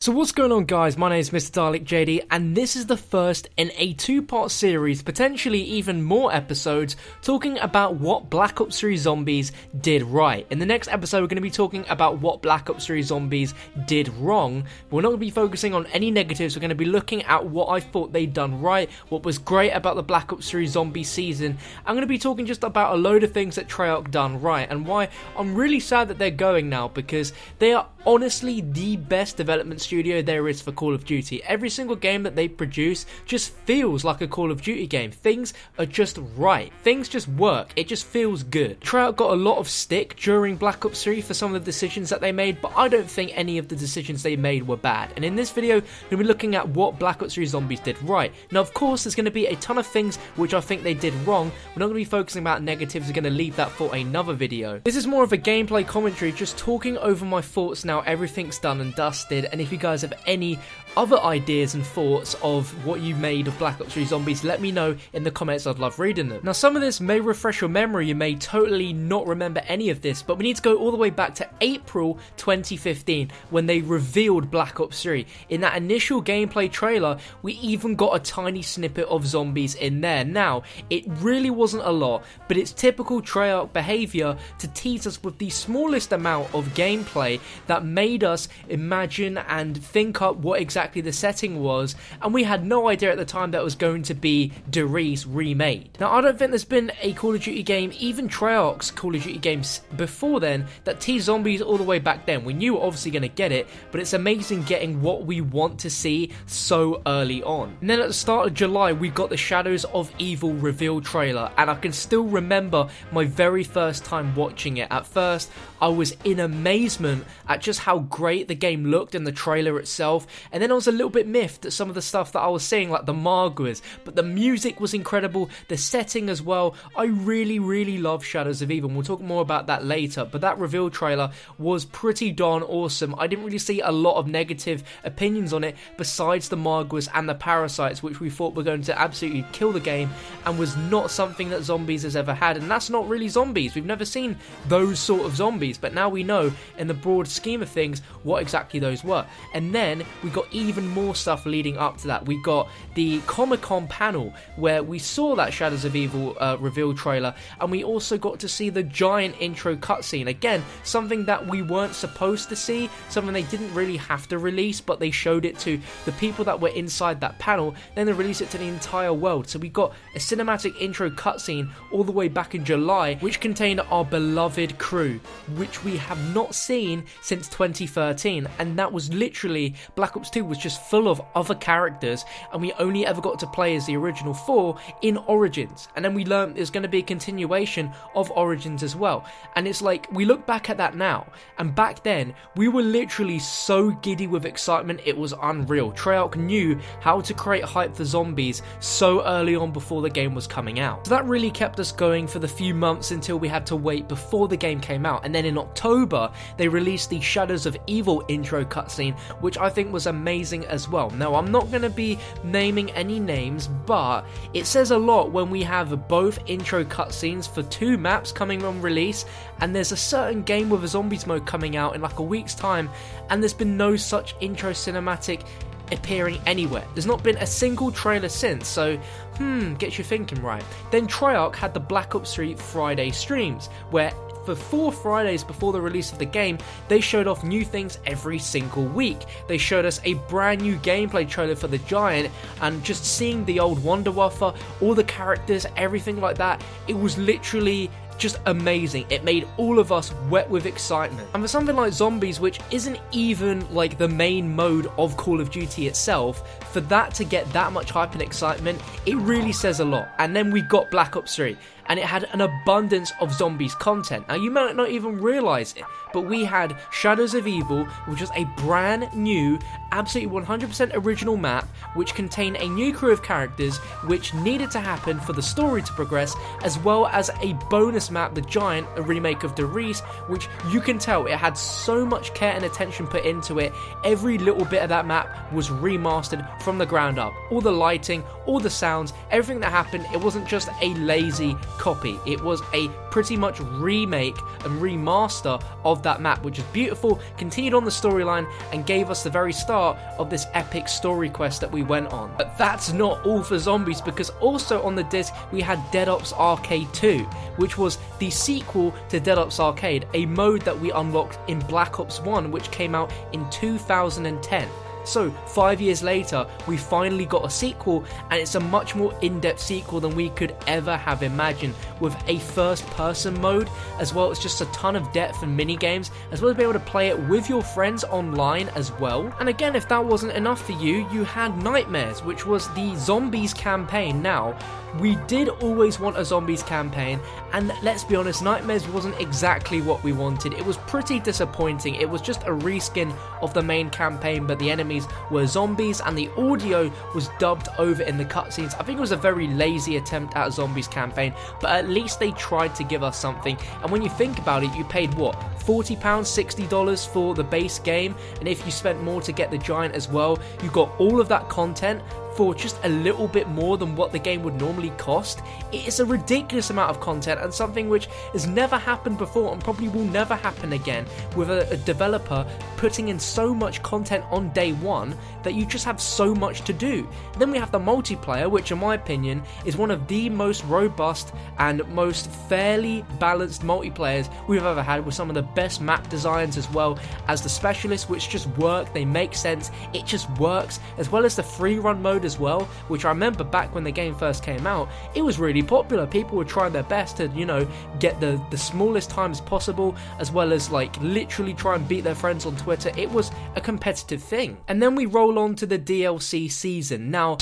So what's going on, guys? My name is Mr. Dalek JD, and this is the first in a two-part series, potentially even more episodes, talking about what Black Ops 3 Zombies did right. In the next episode, we're going to be talking about what Black Ops 3 Zombies did wrong. We're not going to be focusing on any negatives. We're going to be looking at what I thought they'd done right, what was great about the Black Ops 3 Zombie season. I'm going to be talking just about a load of things that Treyarch done right, and why I'm really sad that they're going now, because they are honestly the best development studio there is for Call of Duty. Every single game that they produce just feels like a Call of Duty game. Things are just right. Things just work. It just feels good. Treyarch got a lot of stick during Black Ops 3 for some of the decisions that they made, but I don't think any of the decisions they made were bad. And in this video, we're going to be looking at what Black Ops 3 Zombies did right. Now, of course, there's going to be a ton of things which I think they did wrong. We're not going to be focusing about negatives. We're going to leave that for another video. This is more of a gameplay commentary, just talking over my thoughts now everything's done and dusted, and if you guys have any other ideas and thoughts of what you made of Black Ops 3 Zombies, let me know in the comments. I'd love reading them. Now, some of this may refresh your memory. You may totally not remember any of this, but we need to go all the way back to April 2015 when they revealed Black Ops 3. In that initial gameplay trailer, we even got a tiny snippet of zombies in there. Now, it really wasn't a lot, but it's typical Treyarch behavior to tease us with the smallest amount of gameplay that made us imagine and think up what exactly the setting was, and we had no idea at the time that it was going to be Der Riese remade. Now, I don't think there's been a Call of Duty game, even Treyarch's Call of Duty games before then, that teased zombies all the way back then. We knew we were obviously going to get it, but it's amazing getting what we want to see so early on. And then at the start of July, we got the Shadows of Evil reveal trailer, and I can still remember my very first time watching it. At first, I was in amazement at just how great the game looked in the trailer itself, and then I was a little bit miffed at some of the stuff that I was seeing, like the Marguas, but the music was incredible, the setting as well. I really love Shadows of Evil, and we'll talk more about that later, but that reveal trailer was pretty darn awesome. I didn't really see a lot of negative opinions on it besides the Marguas and the Parasites, which we thought were going to absolutely kill the game and was not something that Zombies has ever had, and that's not really zombies. We've never seen those sort of zombies, but now we know in the broad scheme of things what exactly those were. And then we got even more stuff leading up to that. We got the Comic-Con panel where we saw that Shadows of Evil reveal trailer, and we also got to see the giant intro cutscene. Again, something that we weren't supposed to see, something they didn't really have to release, but they showed it to the people that were inside that panel, then they released it to the entire world. So we got a cinematic intro cutscene all the way back in July, which contained our beloved crew, which we have not seen since 2013, and that was literally, Black Ops 2 was just full of other characters, and we only ever got to play as the original 4 in Origins, and then we learned there's going to be a continuation of Origins as well. And it's like, we look back at that now, and back then we were literally so giddy with excitement, it was unreal. Treyarch knew how to create hype for zombies so early on before the game was coming out, so that really kept us going for the few months until we had to wait before the game came out. And then in October they released the Shadows of Evil intro cutscene, which I think was amazing as well. Now, I'm not going to be naming any names, but it says a lot when we have both intro cutscenes for two maps coming on release, and there's a certain game with a zombies mode coming out in like a week's time, and there's been no such intro cinematic appearing anywhere. There's not been a single trailer since, so gets you thinking, right? Then Treyarch had the Black Ops 3 Friday streams, where for 4 Fridays before the release of the game, they showed off new things every single week. They showed us a brand new gameplay trailer for the Giant, and just seeing the old Wonder Waffle, all the characters, everything like that, it was literally just amazing. It made all of us wet with excitement. And for something like Zombies, which isn't even like the main mode of Call of Duty itself, for that to get that much hype and excitement, it really says a lot. And then we got Black Ops 3, and it had an abundance of Zombies content. Now, you might not even realise it, but we had Shadows of Evil, which was a brand new, absolutely 100% original map, which contained a new crew of characters, which needed to happen for the story to progress, as well as a bonus map, The Giant, a remake of Der Riese, which you can tell it had so much care and attention put into it. Every little bit of that map was remastered from the ground up. All the lighting, all the sounds, everything that happened, it wasn't just a lazy copy. It was a pretty much remake and remaster of that map, which is beautiful, continued on the storyline, and gave us the very start of this epic story quest that we went on. But that's not all for Zombies, because also on the disc we had Dead Ops Arcade 2, which was the sequel to Dead Ops Arcade, a mode that we unlocked in Black Ops 1, which came out in 2010. So 5 years later, we finally got a sequel, and it's a much more in-depth sequel than we could ever have imagined, with a first-person mode, as well as just a ton of depth and mini-games, as well as be able to play it with your friends online as well. And again, if that wasn't enough for you, you had Nightmares, which was the Zombies campaign. Now, we did always want a Zombies campaign, and let's be honest, Nightmares wasn't exactly what we wanted. It was pretty disappointing. It was just a reskin of the main campaign, but the enemies were zombies, and the audio was dubbed over in the cutscenes. I think it was a very lazy attempt at a Zombies campaign, but at least they tried to give us something. And when you think about it, you paid what, £40, $60 for the base game, and if you spent more to get the Giant as well, you got all of that content for just a little bit more than what the game would normally cost. It is a ridiculous amount of content, and something which has never happened before and probably will never happen again, with a developer putting in so much content on day one that you just have so much to do. Then we have the multiplayer, which in my opinion is one of the most robust and most fairly balanced multiplayers we've ever had, with some of the best map designs, as well as the specialists, which just work, they make sense, it just works, as well as the free run mode as well, which I remember back when the game first came out, it was really popular. People were trying their best to, you know, get the smallest times possible, as well as like literally try and beat their friends on Twitter. It was a competitive thing. And then we roll on to the DLC season. Now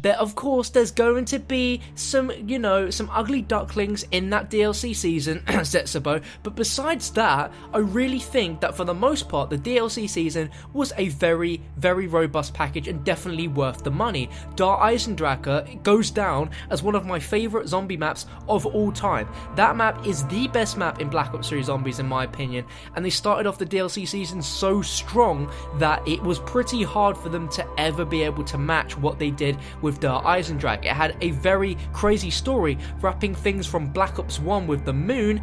there, of course, there's going to be some, you know, some ugly ducklings in that DLC season, Zetsubou, but besides that, I really think that for the most part, the DLC season was a very, very robust package and definitely worth the money. Der Eisendrache goes down as one of my favourite zombie maps of all time. That map is the best map in Black Ops 3 Zombies in my opinion, and they started off the DLC season so strong that it was pretty hard for them to ever be able to match what they did with Der Eisendrache. It had a very crazy story, wrapping things from Black Ops 1 with the moon,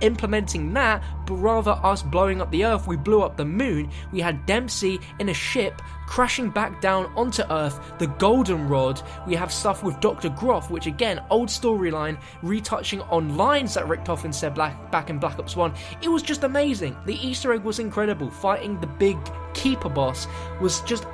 implementing that, but rather us blowing up the Earth, we blew up the moon. We had Dempsey in a ship crashing back down onto Earth, the Goldenrod. We have stuff with Dr. Groff, which again, old storyline, retouching on lines that Richtofen said back in Black Ops 1. It was just amazing. The Easter egg was incredible. Fighting the big Keeper boss was just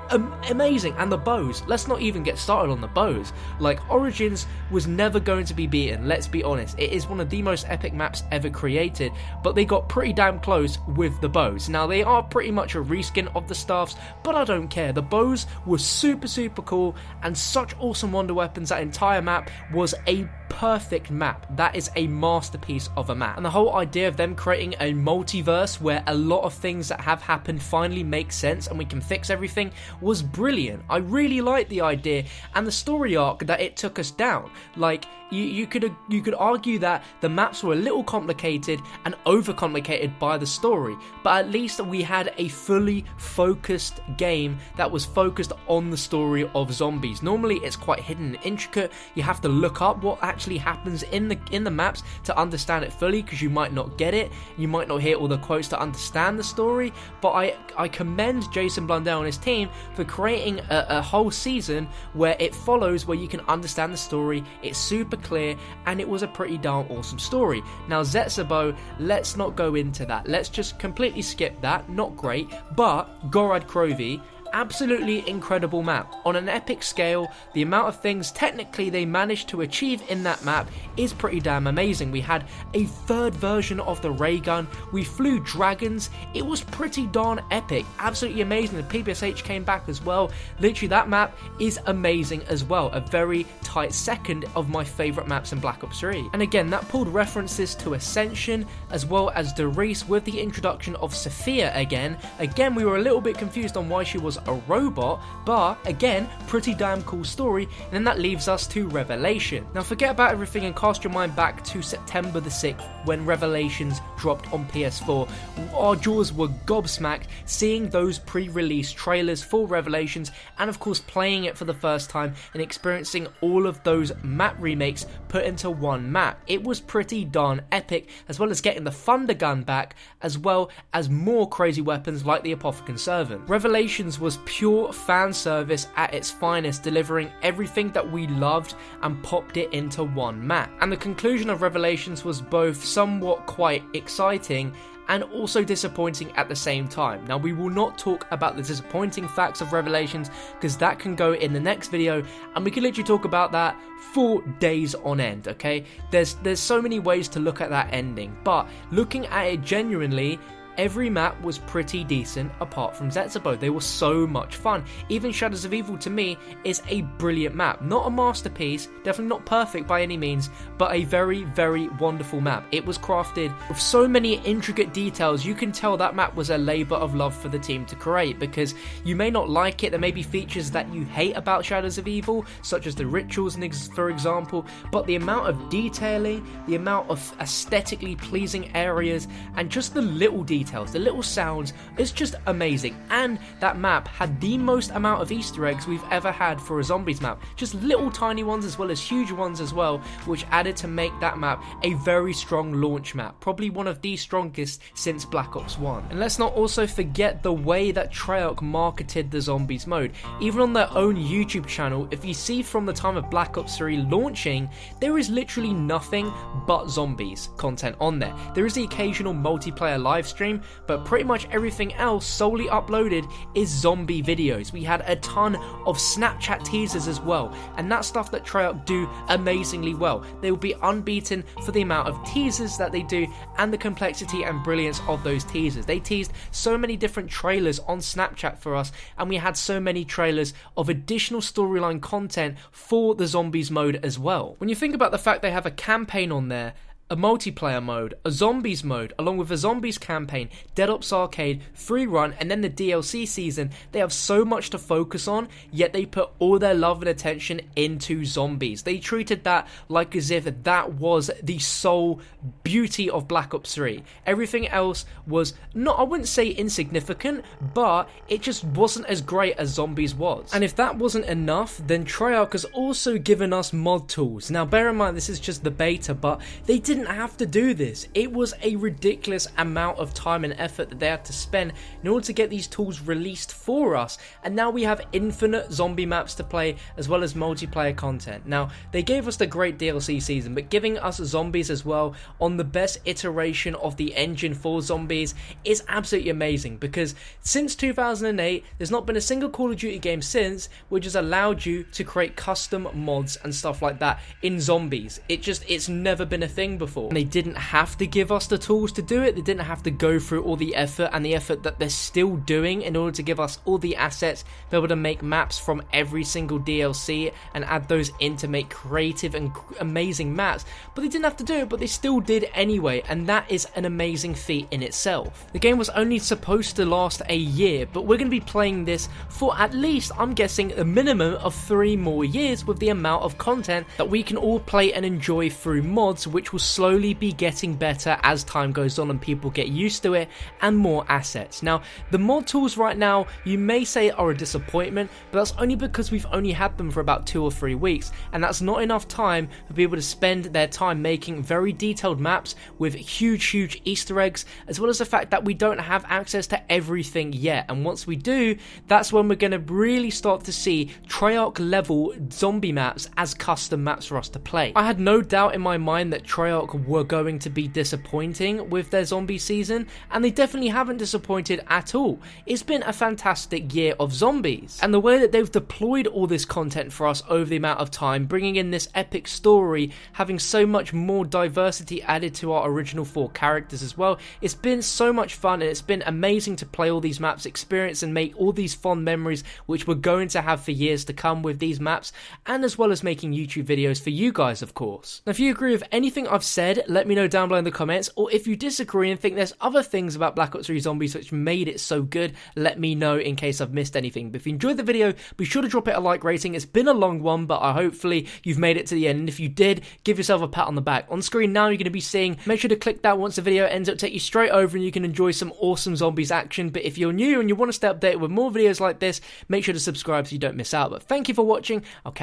amazing, and the bows, let's not even get started on the bows. Like, Origins was never going to be beaten, let's be honest. It is one of the most epic maps ever created, but they got pretty damn close with the bows. Now, they are pretty much a reskin of the staffs, but I don't care. The bows were super cool, and such awesome wonder weapons. That entire map was a perfect map. That is a masterpiece of a map. And the whole idea of them creating a multiverse where a lot of things that have happened finally make sense and we can fix everything was brilliant. I really liked the idea and the story arc that it took us down. Like, you could argue that the maps were a little complicated and overcomplicated by the story, but at least we had a fully focused game that was focused on the story of zombies. Normally it's quite hidden and intricate. You have to look up what actually happens in the maps to understand it fully, because you might not get it, you might not hear all the quotes to understand the story. But I commend Jason Blundell and his team for creating a whole season where it follows, where you can understand the story. It's super clear, and it was a pretty darn awesome story. Now, Zetsubou, let's not go into that. Let's just completely skip that. Not great, but Gorod Krovi, absolutely incredible map. On an epic scale, the amount of things technically they managed to achieve in that map is pretty damn amazing. We had a third version of the ray gun, we flew dragons, it was pretty darn epic, absolutely amazing. The PPSH came back as well. Literally, that map is amazing as well. A very tight second of my favourite maps in Black Ops 3. And again, that pulled references to Ascension as well as Der Riese with the introduction of Sophia again. Again, we were a little bit confused on why she was a robot, but again, pretty damn cool story. And then that leaves us to Revelation. Now forget about everything and cast your mind back to September the 6th when Revelations dropped on PS4. Our jaws were gobsmacked seeing those pre-release trailers for Revelations, and of course playing it for the first time and experiencing all of those map remakes put into one map. It was pretty darn epic, as well as getting the Thunder Gun back, as well as more crazy weapons like the Apothicon Servant. Revelations was pure fan service at its finest, delivering everything that we loved and popped it into one map. And the conclusion of Revelations was both somewhat quite exciting and also disappointing at the same time. Now we will not talk about the disappointing facts of Revelations because that can go in the next video, and we can literally talk about that for days on end, okay? There's so many ways to look at that ending, but looking at it genuinely, every map was pretty decent apart from Zetsubou. They were so much fun. Even Shadows of Evil to me is a brilliant map. Not a masterpiece, definitely not perfect by any means, but a very, very wonderful map. It was crafted with so many intricate details. You can tell that map was a labour of love for the team to create, because you may not like it. There may be features that you hate about Shadows of Evil, such as the rituals for example, but the amount of detailing, the amount of aesthetically pleasing areas, and just the little details, the little sounds, it's just amazing. And that map had the most amount of Easter eggs we've ever had for a zombies map, just little tiny ones as well as huge ones as well, which added to make that map a very strong launch map, probably one of the strongest since Black Ops 1. And let's not also forget the way that Treyarch marketed the zombies mode. Even on their own YouTube channel, if you see from the time of Black Ops 3 launching, there is literally nothing but zombies content on there. There is the occasional multiplayer live stream, but pretty much everything else solely uploaded is zombie videos. We had a ton of Snapchat teasers as well, and that's stuff that Treyarch do amazingly well. They will be unbeaten for the amount of teasers that they do and the complexity and brilliance of those teasers. They teased so many different trailers on Snapchat for us, and we had so many trailers of additional storyline content for the zombies mode as well. When you think about the fact they have a campaign on there, a multiplayer mode, a zombies mode, along with a zombies campaign, Dead Ops Arcade, free run, and then the DLC season, they have so much to focus on, yet they put all their love and attention into zombies. They treated that like as if that was the sole beauty of Black Ops 3. Everything else was not, I wouldn't say insignificant, but it just wasn't as great as zombies was. And if that wasn't enough, then Treyarch has also given us mod tools. Now bear in mind this is just the beta, but they didn't have to do this. It was a ridiculous amount of time and effort that they had to spend in order to get these tools released for us, and now we have infinite zombie maps to play as well as multiplayer content. Now they gave us the great DLC season, but giving us zombies as well on the best iteration of the engine for zombies is absolutely amazing, because since 2008 there's not been a single Call of Duty game since which has allowed you to create custom mods and stuff like that in zombies. It's never been a thing before. And they didn't have to give us the tools to do it. They didn't have to go through all the effort and the effort that they're still doing in order to give us all the assets, be able to make maps from every single DLC and add those in to make creative and amazing maps. But they didn't have to do it, but they still did anyway, and that is an amazing feat in itself. The game was only supposed to last a year, but we're going to be playing this for at least, I'm guessing, a minimum of 3 more years with the amount of content that we can all play and enjoy through mods, which will slowly be getting better as time goes on and people get used to it, and more assets. Now, the mod tools right now, you may say are a disappointment, but that's only because we've only had them for about 2 or 3 weeks, and that's not enough time for people to spend their time making very detailed maps with huge Easter eggs, as well as the fact that we don't have access to everything yet. And once we do, that's when we're going to really start to see Treyarch level zombie maps as custom maps for us to play. I had no doubt in my mind that Treyarch were going to be disappointing with their zombie season, and they definitely haven't disappointed at all. It's been a fantastic year of zombies, and the way that they've deployed all this content for us over the amount of time, bringing in this epic story, having so much more diversity added to our original 4 characters as well, it's been so much fun, and it's been amazing to play all these maps, experience and make all these fond memories which we're going to have for years to come with these maps, and as well as making YouTube videos for you guys, of course. Now, if you agree with anything I've said, let me know down below in the comments, or if you disagree and think there's other things about Black Ops 3 Zombies which made it so good, let me know in case I've missed anything. But if you enjoyed the video, be sure to drop it a like rating. It's been a long one, but hopefully you've made it to the end, and if you did, give yourself a pat on the back. On screen now you're going to be seeing, make sure to click that once the video ends, it'll take you straight over and you can enjoy some awesome Zombies action. But if you're new and you want to stay updated with more videos like this, make sure to subscribe so you don't miss out. But thank you for watching, I'll catch